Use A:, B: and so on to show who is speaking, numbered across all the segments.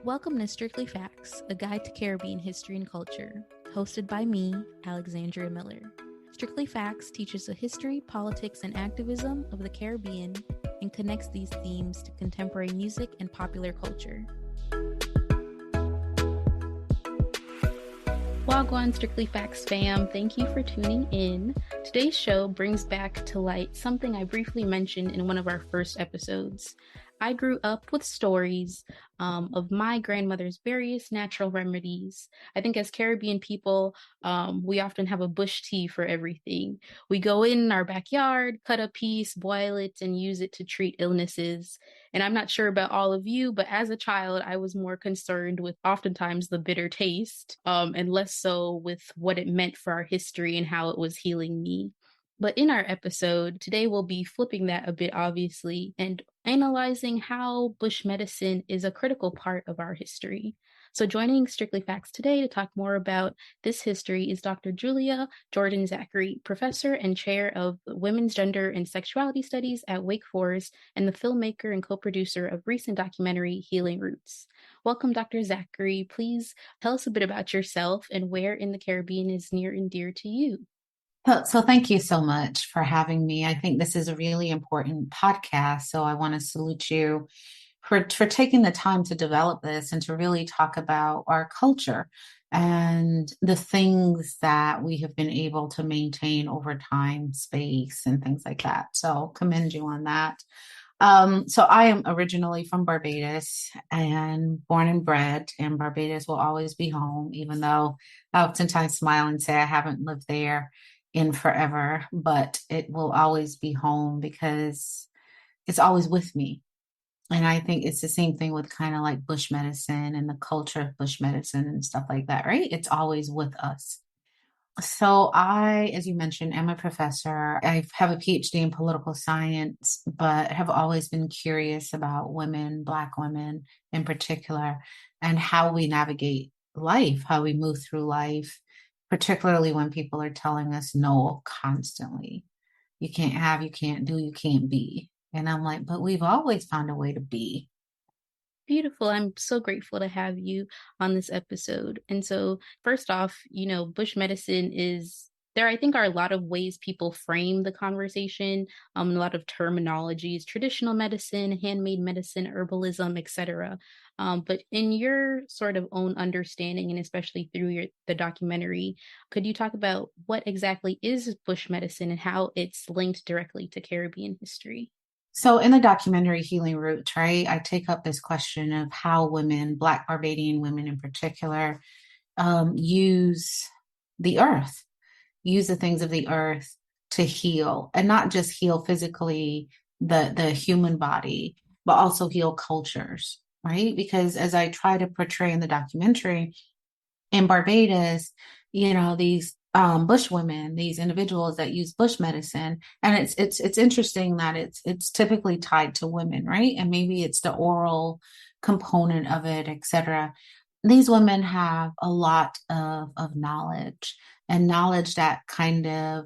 A: Welcome to Strictly Facts, a guide to Caribbean history and culture, hosted by me, Alexandria Miller. Strictly Facts teaches the history, politics, and activism of the Caribbean and connects these themes to contemporary music and popular culture. Wagwan Strictly Facts fam, thank you for tuning in. Today's show brings back to light something I briefly mentioned in one of our first episodes. I grew up with stories of my grandmother's various natural remedies. I think as Caribbean people, we often have a bush tea for everything. We go in our backyard, cut a piece, boil it, and use it to treat illnesses. And I'm not sure about all of you, but as a child, I was more concerned with oftentimes the bitter taste and less so with what it meant for our history and how it was healing me. But in our episode, today we'll be flipping that a bit, obviously, and analyzing how bush medicine is a critical part of our history. So joining Strictly Facts today to talk more about this history is Dr. Julia Jordan-Zachery, professor and chair of Women's Gender and Sexuality Studies at Wake Forest and the filmmaker and co-producer of recent documentary Healing Roots. Welcome, Dr. Zachery. Please tell us a bit about yourself and where in the Caribbean is near and dear to you.
B: So thank you so much for having me. I think this is a really important podcast. So I want to salute you for taking the time to develop this and to really talk about our culture and the things that we have been able to maintain over time, space, and things like that. So commend you on that. So I am originally from Barbados and born and bred, and Barbados will always be home, even though I oftentimes smile and say I haven't lived there in forever, but it will always be home because it's always with me. And I think it's the same thing with kind of like bush medicine and the culture of bush medicine and stuff like that, right? It's always with us. So I, as you mentioned, am a professor. I have a PhD in political science, but have always been curious about women, Black women in particular, and how we navigate life, how we move through life, particularly when people are telling us no constantly. You can't have, you can't do, you can't be. And I'm like, but we've always found a way to be.
A: Beautiful. I'm so grateful to have you on this episode. And so, first off, bush medicine is there, I think, are a lot of ways people frame the conversation, a lot of terminologies, traditional medicine, handmade medicine, herbalism, etc. But in your sort of own understanding, and especially through the documentary, could you talk about what exactly is bush medicine and how it's linked directly to Caribbean history?
B: So in the documentary Healing Roots, right, I take up this question of how women, Black Barbadian women in particular, use the earth, use the things of the earth to heal, and not just heal physically the human body, but also heal cultures, right? Because as I try to portray in the documentary, in Barbados, these bush women, these individuals that use bush medicine, and it's interesting that it's typically tied to women, right? And maybe it's the oral component of it, etc. These women have a lot of knowledge and knowledge that kind of,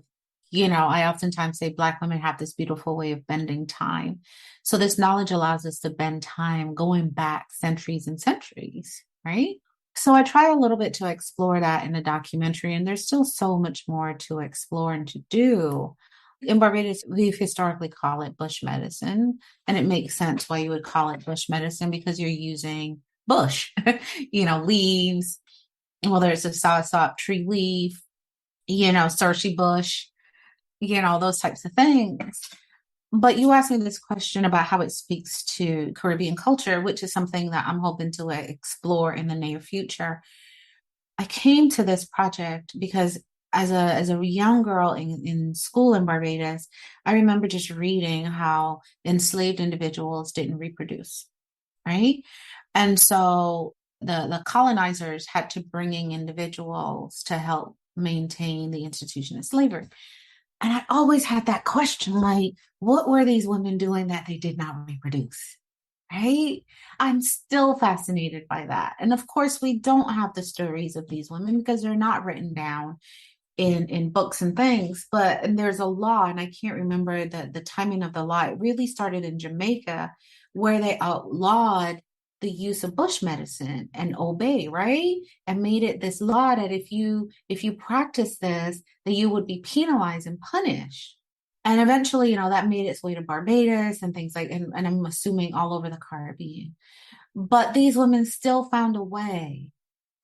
B: I oftentimes say Black women have this beautiful way of bending time. So this knowledge allows us to bend time going back centuries and centuries, right? So I try a little bit to explore that in the documentary, and there's still so much more to explore and to do. In Barbados, we've historically called it bush medicine, and it makes sense why you would call it bush medicine because you're using bush, leaves, whether it's a soursop tree leaf, searchy bush, those types of things. But you asked me this question about how it speaks to Caribbean culture, which is something that I'm hoping to explore in the near future. I came to this project because as a young girl in school in Barbados, I remember just reading how enslaved individuals didn't reproduce, right? And so the colonizers had to bring in individuals to help maintain the institution of slavery. And I always had that question, like, what were these women doing that they did not reproduce? Right? I'm still fascinated by that. And of course, we don't have the stories of these women because they're not written down in books and things. And there's a law, and I can't remember the timing of the law. It really started in Jamaica, where they outlawed the use of bush medicine and obey, right? And made it this law that if you practice this, that you would be penalized and punished. And eventually, that made its way to Barbados and things and I'm assuming all over the Caribbean. But these women still found a way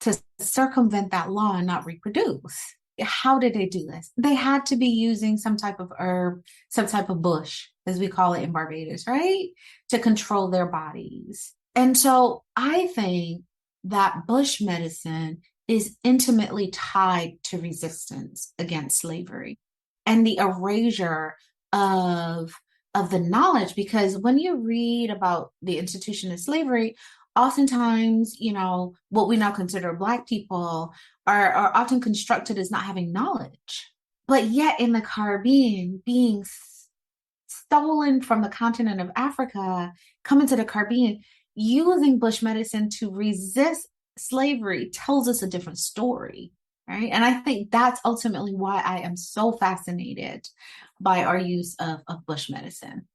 B: to circumvent that law and not reproduce. How did they do this? They had to be using some type of herb, some type of bush, as we call it in Barbados, right? To control their bodies. And so I think that bush medicine is intimately tied to resistance against slavery and the erasure of the knowledge. Because when you read about the institution of slavery, oftentimes, what we now consider Black people are often constructed as not having knowledge. But yet in the Caribbean, being stolen from the continent of Africa, coming to the Caribbean, using bush medicine to resist slavery tells us a different story, right? And I think that's ultimately why I am so fascinated by our use of bush medicine.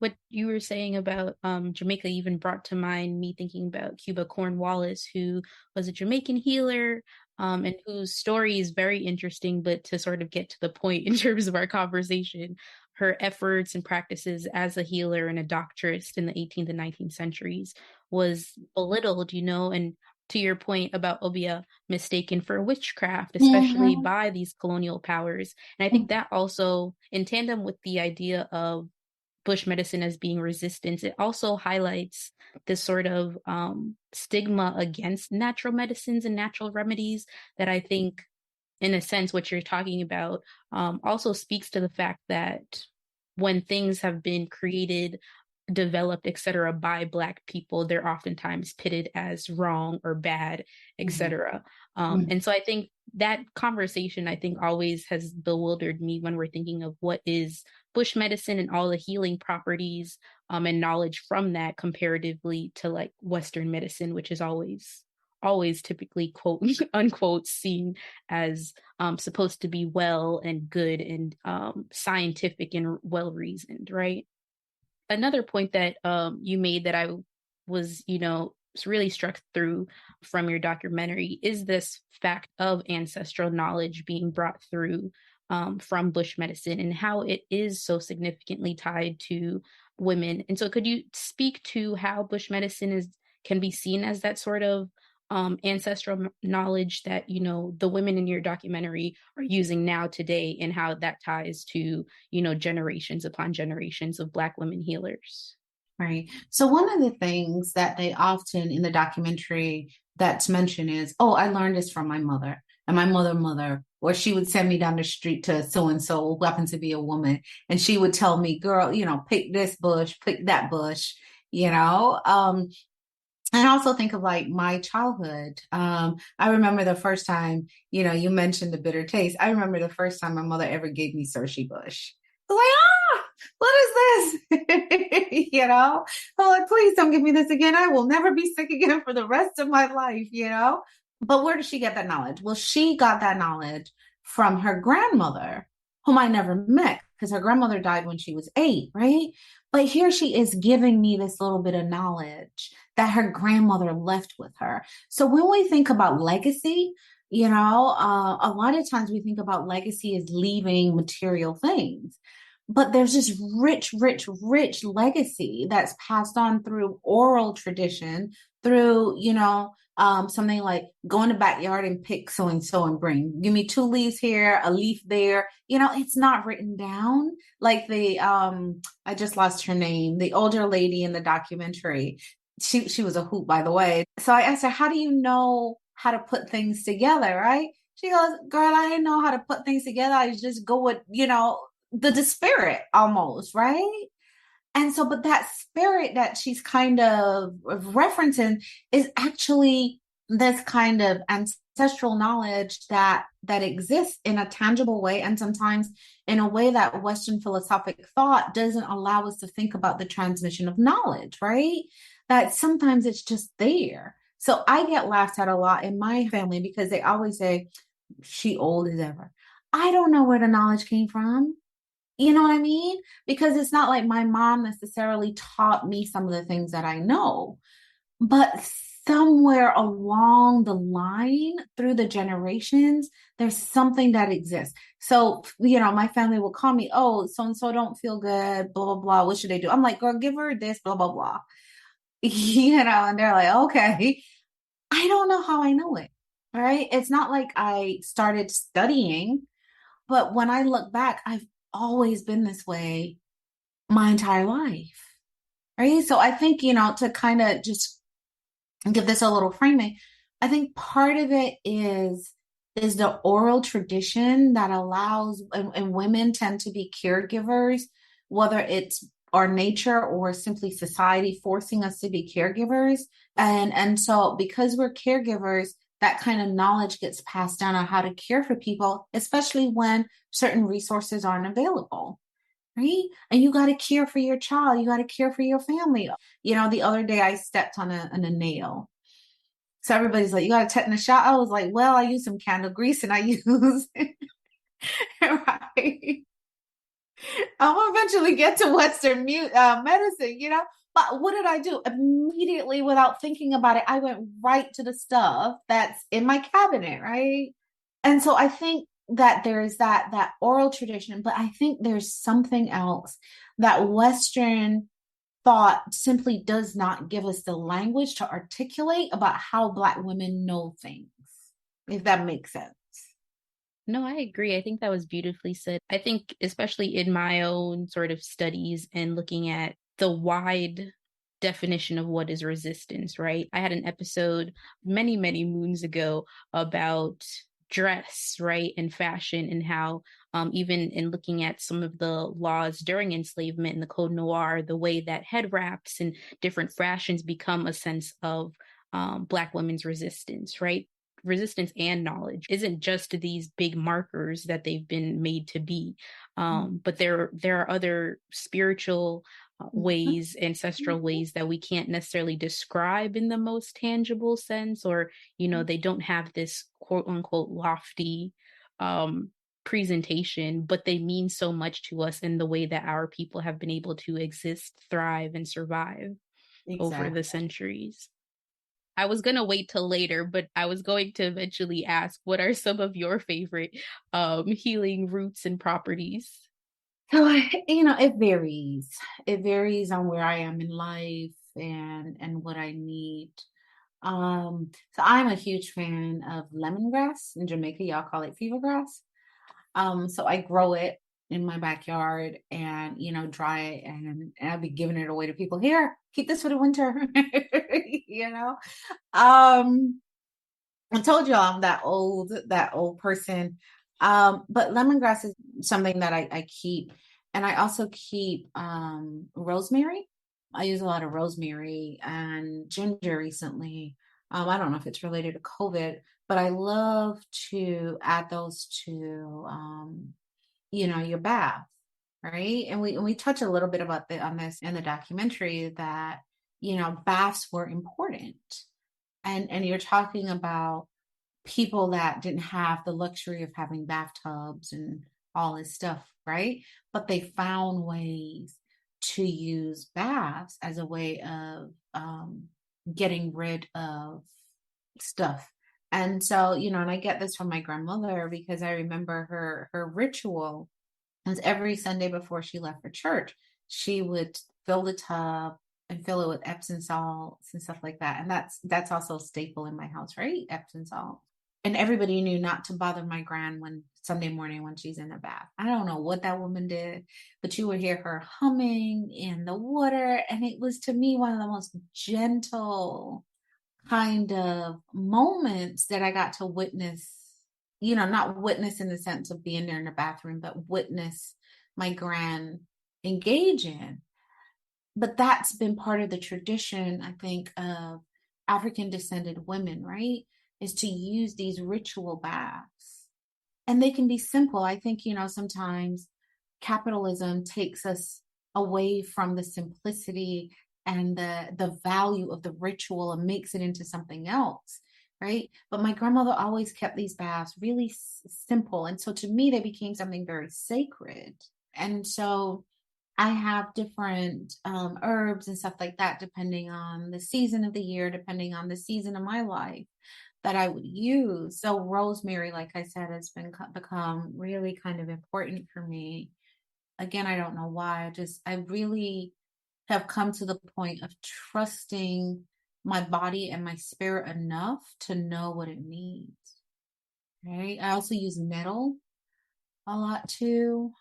A: What you were saying about Jamaica even brought to mind me thinking about Cuba Cornwallis, who was a Jamaican healer, and whose story is very interesting. But to sort of get to the point in terms of our conversation, her efforts and practices as a healer and a doctoress in the 18th and 19th centuries was belittled, and to your point about Obia mistaken for witchcraft, especially
B: Mm-hmm.
A: by these colonial powers. And I think that also, in tandem with the idea of bush medicine as being resistance, it also highlights this sort of stigma against natural medicines and natural remedies that I think, in a sense, what you're talking about also speaks to the fact that when things have been created, developed, etc., by Black people, they're oftentimes pitted as wrong or bad, etc.
B: Mm-hmm.
A: And so I think that conversation, I think, always has bewildered me when we're thinking of what is bush medicine and all the healing properties and knowledge from that comparatively to like Western medicine, which is always typically quote unquote seen as supposed to be well and good and scientific and well reasoned, right? Another point that you made that I was, really struck through from your documentary is this fact of ancestral knowledge being brought through from bush medicine and how it is so significantly tied to women. And so could you speak to how bush medicine can be seen as that sort of ancestral knowledge that, the women in your documentary are using now today, and how that ties to, generations upon generations of Black women healers?
B: Right. So one of the things that they often in the documentary that's mentioned is, oh, I learned this from my mother and my mother, or she would send me down the street to so and so, who happened to be a woman, and she would tell me, girl, pick this bush, pick that bush, you know. And I also think of like my childhood. I remember the first time, you mentioned the bitter taste. I remember the first time my mother ever gave me Surshey Bush. I was like, what is this? I'm like, please don't give me this again. I will never be sick again for the rest of my life. But where did she get that knowledge? Well, she got that knowledge from her grandmother, whom I never met because her grandmother died when she was 8, right? But here she is giving me this little bit of knowledge that her grandmother left with her. So when we think about legacy, a lot of times we think about legacy as leaving material things. But there's this rich, rich, rich legacy that's passed on through oral tradition, through, something like go in the backyard and pick so and so and bring. Give me 2 leaves here, a leaf there. It's not written down. Like I just lost her name, the older lady in the documentary. She was a hoot, by the way. So I asked her, how do you know how to put things together, right? She goes, girl, I didn't know how to put things together. I just go with, the spirit almost, right? And so, but that spirit that she's kind of referencing is actually this kind of ancestral knowledge that exists in a tangible way, and sometimes in a way that Western philosophic thought doesn't allow us to think about the transmission of knowledge, right? That sometimes it's just there. So I get laughed at a lot in my family because they always say, she old as ever. I don't know where the knowledge came from. You know what I mean? Because it's not like my mom necessarily taught me some of the things that I know. But somewhere along the line through the generations, there's something that exists. So, my family will call me, oh, so and so don't feel good, blah, blah, blah. What should they do? I'm like, girl, give her this, blah, blah, blah. And they're like, okay. I don't know how I know it, right? It's not like I started studying, but when I look back, I've always been this way my entire life, right? So I think, to kind of just give this a little framing, I think part of it is the oral tradition that allows, and women tend to be caregivers, whether it's our nature or simply society forcing us to be caregivers. And so because we're caregivers, that kind of knowledge gets passed down on how to care for people, especially when certain resources aren't available. Right? And you got to care for your child. You got to care for your family. The other day I stepped on a nail. So everybody's like, you got to tetanus shot. I was like, well, I use some candle grease and I use, right. I'll eventually get to Western medicine. But what did I do? Immediately, without thinking about it, I went right to the stuff that's in my cabinet, right? And so I think that there's that oral tradition, but I think there's something else that Western thought simply does not give us the language to articulate about how Black women know things, if that makes sense.
A: No, I agree. I think that was beautifully said. I think, especially in my own sort of studies and looking at the wide definition of what is resistance, right? I had an episode many, many moons ago about dress, right, and fashion, and how even in looking at some of the laws during enslavement in the Code Noir, the way that head wraps and different fashions become a sense of Black women's resistance, right? Resistance and knowledge isn't just these big markers that they've been made to be, but there are other spiritual ways, ancestral ways that we can't necessarily describe in the most tangible sense, or they don't have this quote unquote lofty presentation, but they mean so much to us in the way that our people have been able to exist, thrive, and survive over the
B: Exactly.
A: centuries. I was going to wait till later, but I was going to eventually ask, what are some of your favorite healing roots and properties?
B: So, it varies. It varies on where I am in life and what I need. So I'm a huge fan of lemongrass. In Jamaica, y'all call it fever grass. So I grow it in my backyard and, dry it and I'll be giving it away to people. Here, keep this for the winter. you know. Um, I told y'all I'm that old person. But lemongrass is something that I keep. And I also keep rosemary. I use a lot of rosemary and ginger recently. I don't know if it's related to COVID, but I love to add those to your bath, right? And we touch a little bit about on this in the documentary that, baths were important. And you're talking about people that didn't have the luxury of having bathtubs and all this stuff, right? But they found ways to use baths as a way of getting rid of stuff. And so, and I get this from my grandmother because I remember her ritual was every Sunday before she left for church, she would fill the tub and fill it with Epsom salts and stuff like that. And that's also a staple in my house, right? Epsom salt. And everybody knew not to bother my gran when Sunday morning when she's in the bath. I don't know what that woman did, but you would hear her humming in the water. And it was to me one of the most gentle kind of moments that I got to witness, not witness in the sense of being there in the bathroom, but witness my gran engage in. But that's been part of the tradition, I think, of African descended women, right? Is to use these ritual baths. And they can be simple. I think, sometimes capitalism takes us away from the simplicity and the value of the ritual and makes it into something else, right? But my grandmother always kept these baths really simple. And so to me, they became something very sacred. And so I have different herbs and stuff like that, depending on the season of the year, depending on the season of my life that I would use. So rosemary, like I said, has become really kind of important for me. Again, I don't know why. I really have come to the point of trusting my body and my spirit enough to know what it needs. Right. I also use nettle a lot too.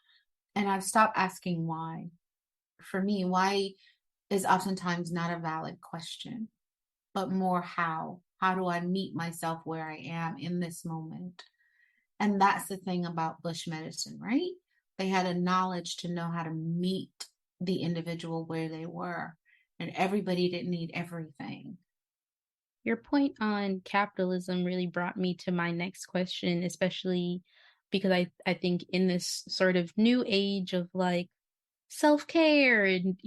B: And I've stopped asking why. For me, why is oftentimes not a valid question, but more how. How do I meet myself where I am in this moment? And that's the thing about bush medicine, right? They had a knowledge to know how to meet the individual where they were, and everybody didn't need everything.
A: Your point on capitalism really brought me to my next question, especially because I think in this sort of new age of like self-care and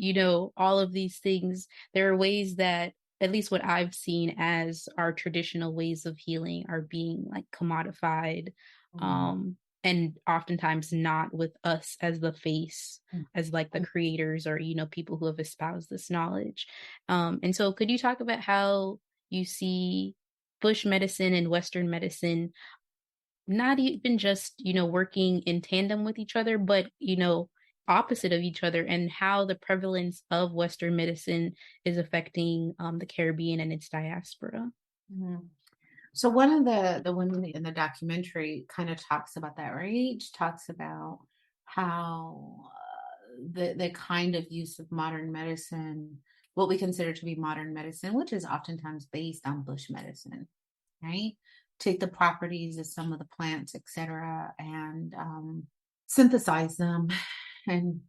A: all of these things, there are ways that, at least what I've seen as our traditional ways of healing, are being like commodified,
B: Mhm.
A: um and oftentimes not with us as the face, as like the creators, or people who have espoused this knowledge. And so could you talk about how you see bush medicine and western medicine not even just, working in tandem with each other, but, opposite of each other, and how the prevalence of Western medicine is affecting the Caribbean and its diaspora.
B: Mhm. So one of the women in the documentary kind of talks about that, right? She talks about how the kind of use of modern medicine, what we consider to be modern medicine, which is oftentimes based on bush medicine, right? Take the properties of some of the plants, etc., and synthesize them, and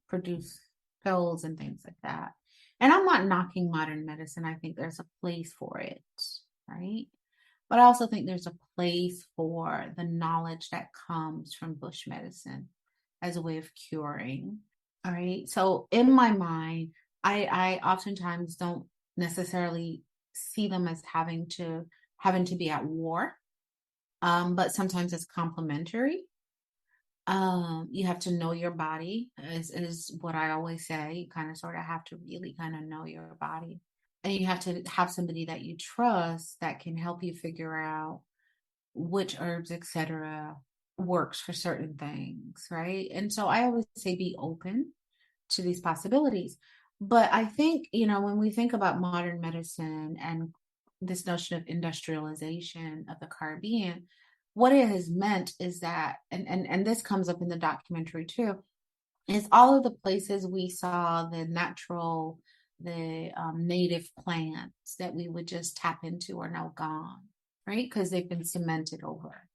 B: produce pills and things like that. And I'm not knocking modern medicine. I think there's a place for it, right? But I also think there's a place for the knowledge that comes from bush medicine as a way of curing. All right. So in my mind, I oftentimes don't necessarily see them as having to be at war. But sometimes it's complementary. You have to know your body, is what I always say. You kind of sort of have to really kind of know your body. And you have to have somebody that you trust that can help you figure out which herbs, etc., works for certain things, right? And so I always say be open to these possibilities. But I think, when we think about modern medicine and this notion of industrialization of the Caribbean, what it has meant is that, and this comes up in the documentary too, is all of the places we saw the native plants that we would just tap into are now gone, right? Because they've been cemented over.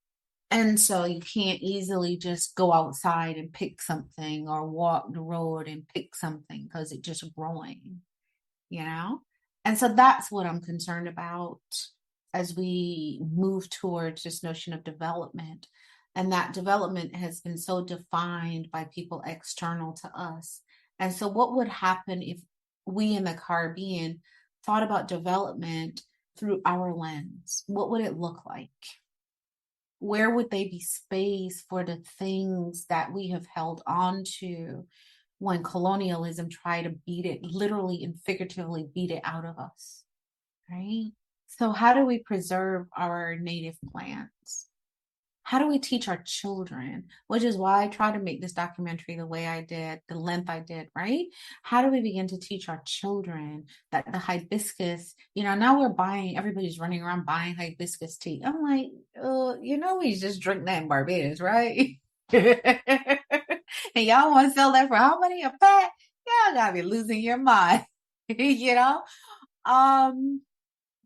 B: And so you can't easily just go outside and pick something or walk the road and pick something because it's just growing, you know? And so that's what I'm concerned about as we move towards this notion of development. And that development has been so defined by people external to us. And so, what would happen if we in the Caribbean thought about development through our lens? What would it look like? Where would they be space for the things that we have held on to when colonialism tried to beat it, literally and figuratively beat it out of us, right? So, how do we preserve our native plants? How do we teach our children? Which is why I try to make this documentary the way I did, the length I did, right? How do we begin to teach our children that the hibiscus, now everybody's running around buying hibiscus tea. I'm like, we just drink that in Barbados, right? And y'all want to sell that for how many a pack? Y'all gotta be losing your mind, you know? Um,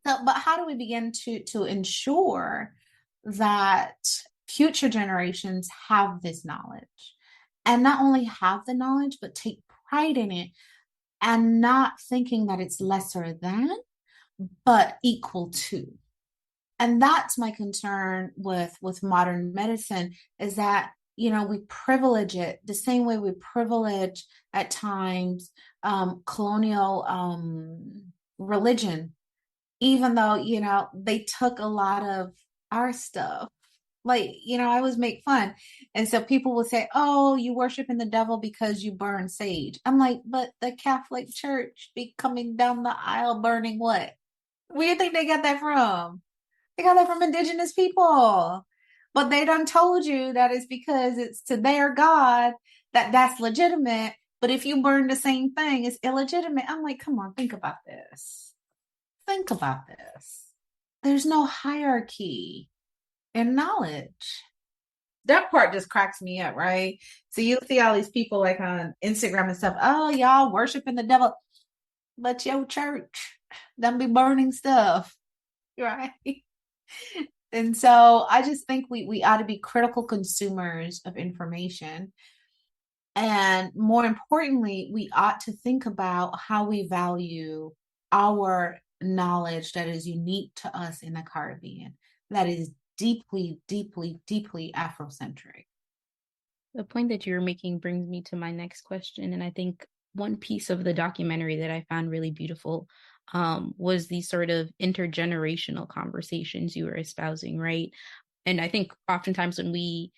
B: but how do we begin to ensure that future generations have this knowledge, and not only have the knowledge, but take pride in it, and not thinking that it's lesser than, but equal to? And that's my concern with modern medicine, is that we privilege it the same way we privilege at times colonial religion, even though they took a lot of our stuff, Like, I always make fun. And so people will say, oh, you worshiping the devil because you burn sage. I'm like, but the Catholic Church be coming down the aisle burning what? Where do you think they got that from? They got that from indigenous people. But they done told you that it's because it's to their God that's legitimate. But if you burn the same thing, it's illegitimate. I'm like, come on, think about this. Think about this. There's no hierarchy in knowledge. That part just cracks me up, right? So you see all these people like on Instagram and stuff. Oh, y'all worshiping the devil, but your church them be burning stuff, right? And so I just think we ought to be critical consumers of information. And more importantly, we ought to think about how we value our knowledge that is unique to us in the Caribbean, that is deeply, deeply, deeply Afrocentric.
A: The point that you're making brings me to my next question. And I think one piece of the documentary that I found really beautiful was the sort of intergenerational conversations you were espousing, right? And I think oftentimes when we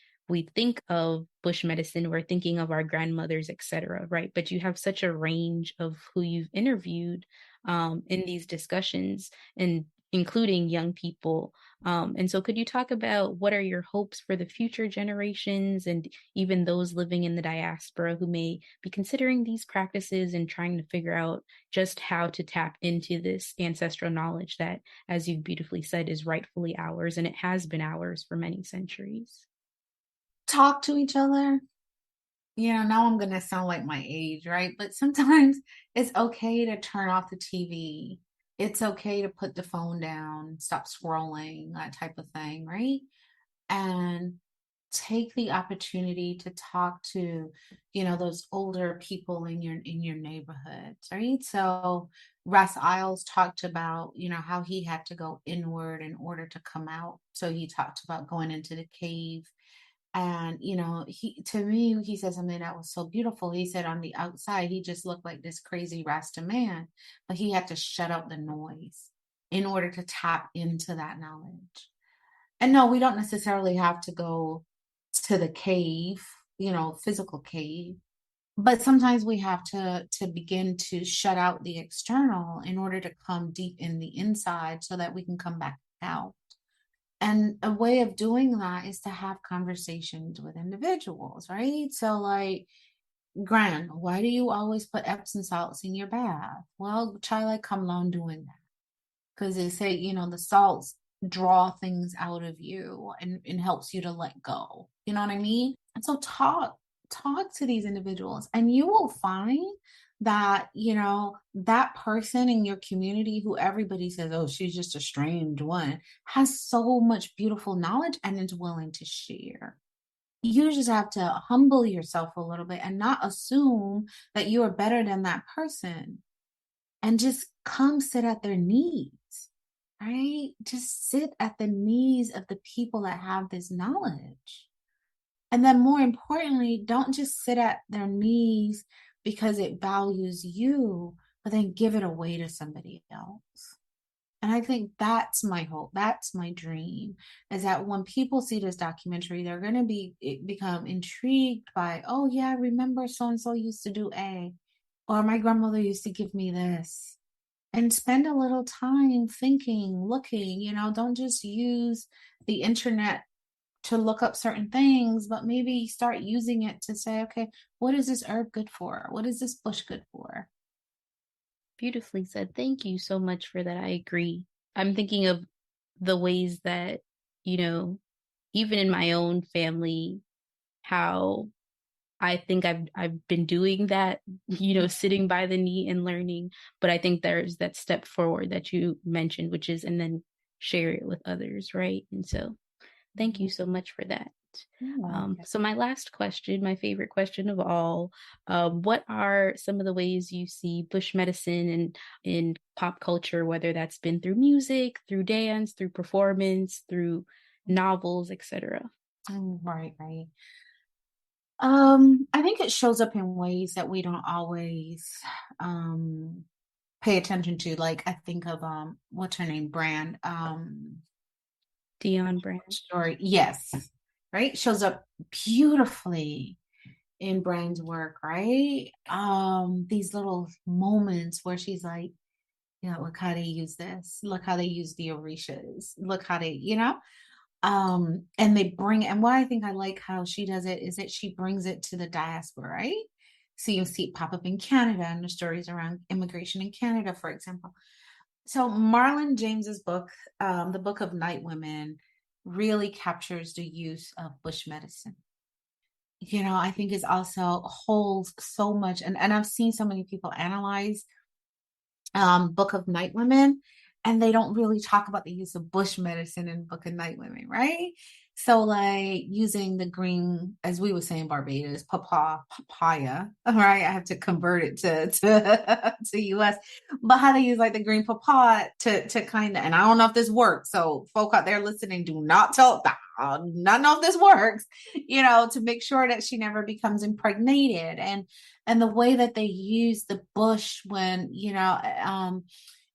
A: think of bush medicine, we're thinking of our grandmothers, et cetera, right? But you have such a range of who you've interviewed in these discussions, and including young people. And so could you talk about what are your hopes for the future generations and even those living in the diaspora who may be considering these practices and trying to figure out just how to tap into this ancestral knowledge that, as you've beautifully said, is rightfully ours, and it has been ours for many centuries?
B: Talk to each other. Now I'm going to sound like my age, right? But sometimes it's okay to turn off the TV. It's okay to put the phone down, stop scrolling, that type of thing, right? And take the opportunity to talk to, those older people in your neighborhoods, right? So Russ Isles talked about, how he had to go inward in order to come out. So he talked about going into the cave. And, he said something that was so beautiful. He said on the outside, he just looked like this crazy Rasta man, but he had to shut out the noise in order to tap into that knowledge. And no, we don't necessarily have to go to the cave, physical cave, but sometimes we have to begin to shut out the external in order to come deep in the inside so that we can come back out. And a way of doing that is to have conversations with individuals, right? So, like, Gran, why do you always put Epsom salts in your bath? Well, try like come along doing that. Because they say, the salts draw things out of you and helps you to let go. You know what I mean? And so talk to these individuals and you will find that, that person in your community who everybody says, oh, she's just a strange one, has so much beautiful knowledge and is willing to share. You just have to humble yourself a little bit and not assume that you are better than that person, and just come sit at their knees, right? Just sit at the knees of the people that have this knowledge. And then more importantly, don't just sit at their knees because it values you, but then give it away to somebody else. And I think that's my hope. That's my dream, is that when people see this documentary, they're going to become intrigued by, oh yeah, I remember so-and-so used to do A, or my grandmother used to give me this. And spend a little time thinking, looking, don't just use the internet to look up certain things, but maybe start using it to say, okay, what is this herb good for? What is this bush good for?
A: Beautifully said. Thank you so much for that. I agree. I'm thinking of the ways that, you know, even in my own family, how I think I've been doing that, sitting by the knee and learning. But I think there's that step forward that you mentioned, which is, and then share it with others, right? And so thank you so much for that. So my last question, my favorite question of all, what are some of the ways you see bush medicine and in pop culture, whether that's been through music, through dance, through performance, through novels, etc.?
B: Right, right. I think it shows up in ways that we don't always pay attention to. Like I think of what's her name? Brand.
A: Dion Brand.
B: story. Yes. Right. Shows up beautifully in Brand's work, right? These little moments where she's like, yeah, look how they use this. Look how they use the orishas. Look how they, and they bring, and what I think I like how she does it is that she brings it to the diaspora, right? So you see it pop up in Canada and the stories around immigration in Canada, for example. So Marlon James's book, The Book of Night Women, really captures the use of bush medicine. I think is also holds so much, and I've seen so many people analyze Book of Night Women, and they don't really talk about the use of bush medicine in Book of Night Women, right? So like using the green, as we were saying, Barbados, papaya, all right? I have to convert it to US, but how they use like the green papaya to kind of, and I don't know if this works. So folk out there listening, do not not know if this works, to make sure that she never becomes impregnated, and the way that they use the bush when,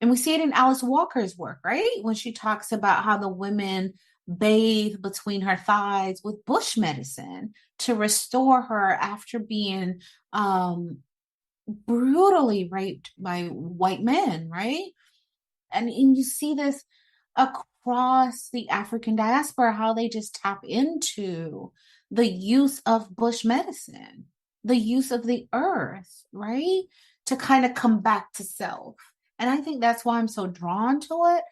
B: and we see it in Alice Walker's work, right? When she talks about how the women bathe between her thighs with bush medicine to restore her after being brutally raped by white men, right? And you see this across the African diaspora, how they just tap into the use of bush medicine, the use of the earth, right? To kind of come back to self. And I think that's why I'm so drawn to it,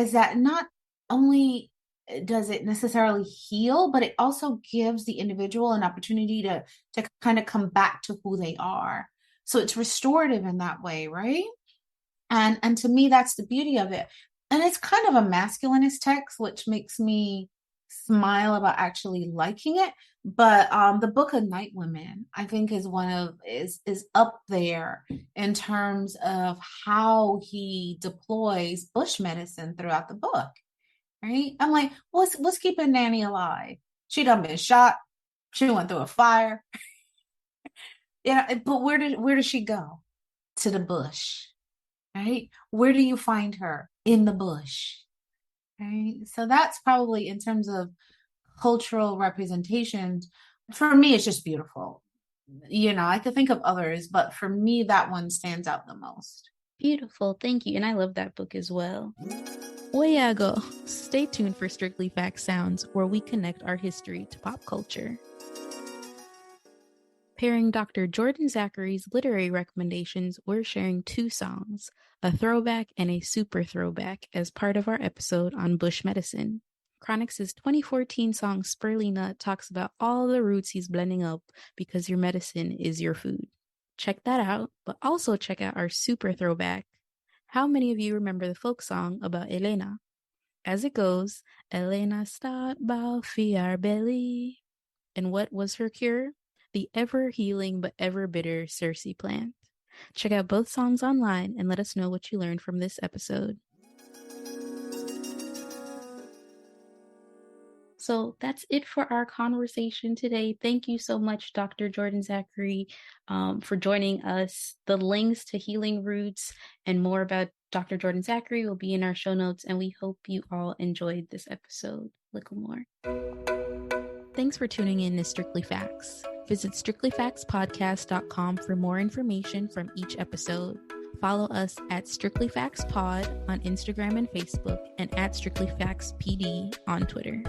B: is that not only does it necessarily heal, but it also gives the individual an opportunity to kind of come back to who they are. So it's restorative in that way, right? And to me, that's the beauty of it. And it's kind of a masculinist text, which makes me smile about actually liking it. But the Book of Night Women, I think, is is up there in terms of how he deploys bush medicine throughout the book. Right? I'm like, what's keeping Nanny alive? She done been shot. She went through a fire. But where does she go? To the bush. Right? Where do you find her? In the bush. Right? So that's probably, in terms of cultural representations, for me, it's just beautiful. I could think of others, but for me, that one stands out the most.
A: Beautiful. Thank you. And I love that book as well. Oyago. Stay tuned for Strictly Facts Sounds, where we connect our history to pop culture. Pairing Dr. Jordan-Zachery's literary recommendations, we're sharing 2 songs, a throwback and a super throwback, as part of our episode on bush medicine. Chronix's 2014 song Spirulina talks about all the roots he's blending up because your medicine is your food. Check that out, but also check out our super throwback. How many of you remember the folk song about Elena? As it goes, Elena start bow our belly. And what was her cure? The ever-healing but ever-bitter Circe plant. Check out both songs online and let us know what you learned from this episode. So that's it for our conversation today. Thank you so much, Dr. Jordan-Zachery, for joining us. The links to Healing Roots and more about Dr. Jordan-Zachery will be in our show notes, and we hope you all enjoyed this episode a little more. Thanks for tuning in to Strictly Facts. Visit strictlyfactspodcast.com for more information from each episode. Follow us at Strictly Facts Pod on Instagram and Facebook, and at Strictly Facts PD on Twitter.